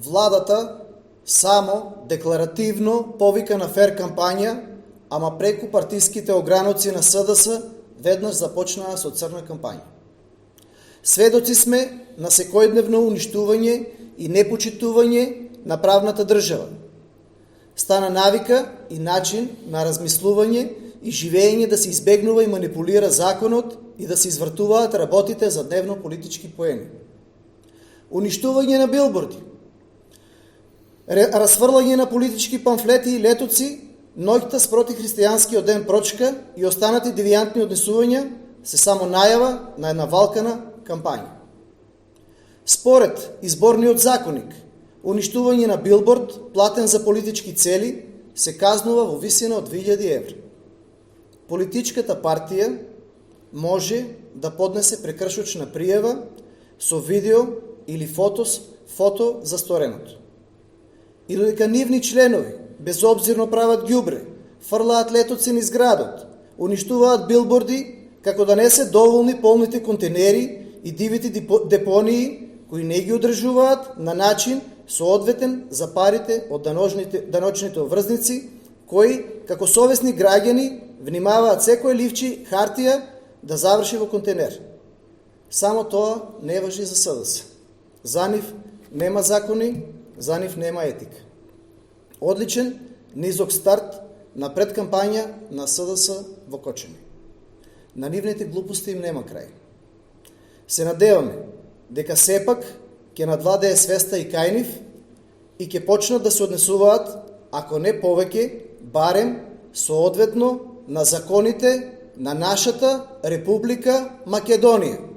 владата само декларативно повика на фер кампања, ама преку партиските ограноци на СДС веднаш започнаа со црна кампања. Сведоци сме на секојдневно уништување и непочитување на правната држава. Стана навика и начин на размислување и живење да се избегнува и манипулира законот и да се извртуваат работите за дневно политички поени. Уништување на билборди, расфрлање на политички памфлети и летоци, ноќта спроти христијанскиот ден прочка и останати девијантни однесувања се само најава на една валкана кампања. Според изборниот законник, уништување на билборд, платен за политички цели, се казнува во висина од 2000 евра. Политичката партија може да поднесе прекршочна пријава со видео или фото за стореното. И додека нивни членови безобзирно прават ѓубре, фрлаат летоци низ градот, уништуваат билборди, како да не се доволни полните контейнери и дивите депонии, кои не ги одржуваат на начин соодветен за парите од даночните обврзници, кои, како совесни граѓани, внимаваат секој ливчи хартија да заврши во контейнер. Само тоа не важи за СДС. За нив нема закони, за нив нема етика. Одличен, низок старт на предкампања на СДС во Кочани. На нивните глупости им нема крај. Се надеваме дека сепак ќе надвладее свеста и кај нив и ќе почнат да се однесуваат, ако не повеќе, барем соодветно на законите на нашата Република Македонија.